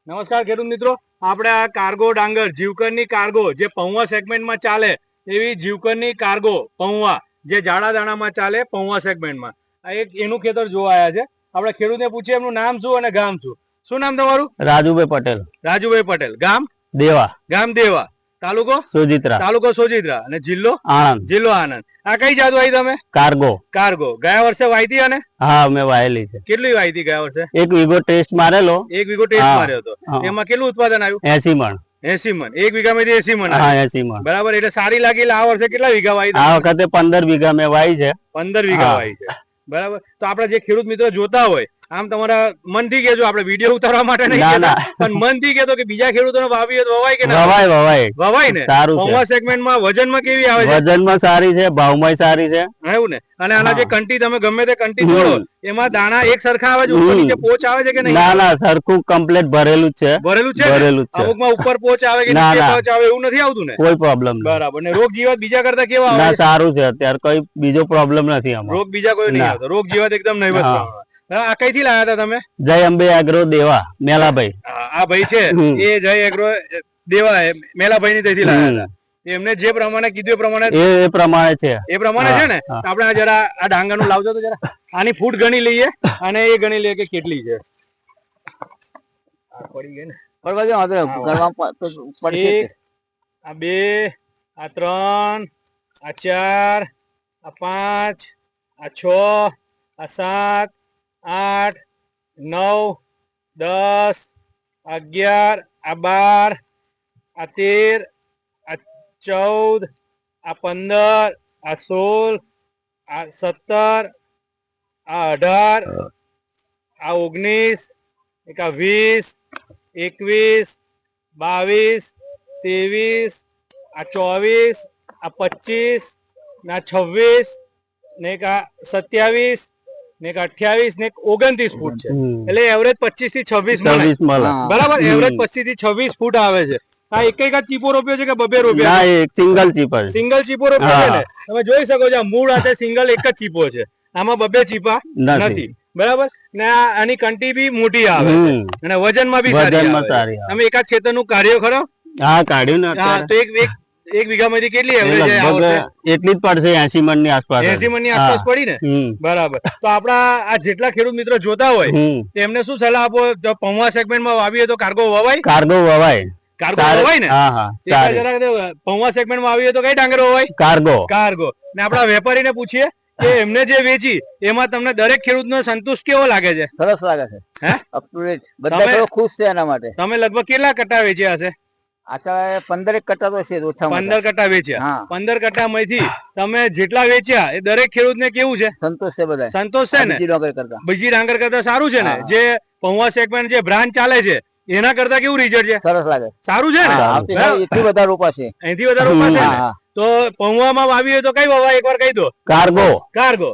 નમસ્કાર ખેડૂત મિત્રો, આપણે આ કાર્ગો ડાંગર જીવકરની કાર્ગો જે પૌવા સેગમેન્ટમાં ચાલે એવી જીવકરની કાર્ગો પૌવા જે જાડા દાણામાં ચાલે પૌવા સેગમેન્ટમાં આ એક એનું ખેતર જોવા આવ્યા છે. આપણે ખેડૂતને પૂછીએ એમનું નામ શું અને ગામ શું. શું નામ તમારું? રાજુભાઈ પટેલ. રાજુભાઈ પટેલ. ગામ દેવા. ગામ દેવા. તાલુકો સોજિત્રા. તાલુકો સોજિત્રા. અને જિલ્લો આણંદ. જિલ્લો આણંદ. આ કઈ જાત વાવી તમે? કાર્ગો. કાર્ગો ગયા વર્ષે વાવી અને હા મેં વાયેલી છે. કેટલી વાવી ગયા વર્ષે? 1 વીઘો ટેસ્ટ મારેલો. 1 વીઘો ટેસ્ટ માર્યો હતો. એમાં કેટલું ઉત્પાદન આવ્યું? 80 મણ. 80 મણ. 1 વીઘામાંથી 80 મણ. હા 80 મણ. બરાબર. એટલે સારી લાગી. આ વર્ષે કેટલા વીઘા વાવી? આ વખતે 15 વીઘા મેં વાવી છે. 15 વીઘા વાવી છે. બરાબર. તો આપણે જે ખેડૂત મિત્રો જોતા હોય આમ તમારા મનથી કહેજો, આપણે વિડીયો ઉતારવા માટે નહીં કહેતા, પણ મનથી કહેતો કે બીજા ખેડૂતોને વાવી તો વવાય કે ના વવાય? વવાય ને. સારું છે. પૌવા સેગમેન્ટમાં વજનમાં કેવી આવે છે? વજનમાં સારી છે, ભાવમાં સારી છે. એવું ને. અને આના જે કંટી તમે ગમે તે કંટી તોડો એમાં દાણા એક સરખા આવે છે? ઉપર નીચે પોચ આવે છે કે નહીં? ના સરખું કમ્પ્લીટ ભરેલું જ છે. ભરેલું છે. અમુકમાં ઉપર પોચ આવે કે નીચે પોચ આવે એવું નથી આવતું ને? કોઈ પ્રોબ્લેમ નહીં. બરાબર. ને રોગ જીવાત બીજા કરતા કેવા આવે? સારું છે. અત્યારે કોઈ બીજો પ્રોબ્લેમ નથી આમાં. રોગ બીજા કોઈ નહીં આવતો. રોગ જીવાત એકદમ નહીવત. આ કઈથી લાયા હતા તમે? જય અંબે એગ્રો દેવા મેલાભાઈ. આ ભાઈ છે એ જય એગ્રો દેવા મેલાભાઈ ની ત્યાંથી લાયા હતા. એમને જે પ્રમાણે કીધું એ પ્રમાણે છે. એ પ્રમાણે છે ને. આપણે આ જરા આ ડાંગર નું લાવજો તો જરા આની ફૂટ ગણી લઈએ અને એ ગણી લઈએ કે કેટલી છે. પડી ગઈ ને. આ 2, આ 3, આ 4, આ 5, આ 6, આ 7, 8, 9, 10, 11, આ 12, આ 13, આ 14, આ 15, આ 16, આ 17, આ 18, આ 19, એક આ 20, 21, 22, 23, આ 24, આ 25, ના 26, ને એક આ 27, ને 28 ને 29 ફૂટ છે. એટલે એવરેજ 25 થી 26 મળે. બરાબર. એવરેજ 25 થી 26 ફૂટ આવે છે. આ એક જ ચીપો રોપ્યો છે કે બબે રોપ્યો? એક સિંગલ ચીપો. સિંગલ ચીપો રોપ્યો છે ને. તમે જોઈ શકો છો મૂળ હાથે સિંગલ એક જ ચીપો છે. આમાં બબે ચીપા નથી. બરાબર. ને આની કંટી બી મોટી આવે છે અને વજનમાં બી સારી આવે. તમે એકાદ ખેતરનું કાર્ય ખરો? હા કાઢ્યું ને. તો એક વીઘામાંથી કેટલી એવરેજ એટલી જ પડશે? 80 મણ ની આસપાસ. 80 મણ ની આસપાસ પડી ને. બરાબર. તો આપડા આ જેટલા ખેડૂત મિત્રો જોતા હોય તેમને શું સલાહ આપો? જો પૌવા સેગમેન્ટમાં વાવીએ તો કાર્ગો વવાય? કાર્ગો વવાય. કાર્ગો વવાય ને. પૌવા સેગમેન્ટમાં વાવીએ તો કઈ ડાંગર વવાય? કાર્ગો. કાર્ગો. ને આપડા વેપારીને પૂછીએ કે એમને જે વેચી એમાં તમને દરેક ખેડૂતનો સંતુષ્ટ કેવો લાગે છે? સરસ લાગે છે. હે અપ ટુ ડેટ. બધા ખુશ છે એના માટે. તમે લગભગ કેટલા કટ્ટા વેચ્યા હશે? 15 કટ્ટા તો છે. 15 કટ્ટા વેચ્યા. 15 કટ્ટા માંથી તમે જેટલા વેચ્યા એ દરેક ખેડૂતને કેવું છે? સંતોષ છે. બધા સંતોષ છે ને. બીજી ડાંગર કરતા સારું છે ને. જે પૌવા સેગમેન્ટ જે બ્રાન્ચ ચાલે છે એના કરતા કેવું રિઝલ્ટ છે? સરસ લાગે. સારું છે ને. એથી વધારે રોપાશે. અહીંથી વધારે રોપાશે ને. તો પૌવામાં વાવીએ તો કઈ વવાય એકવાર કહી દો. કાર્ગો. કાર્ગો.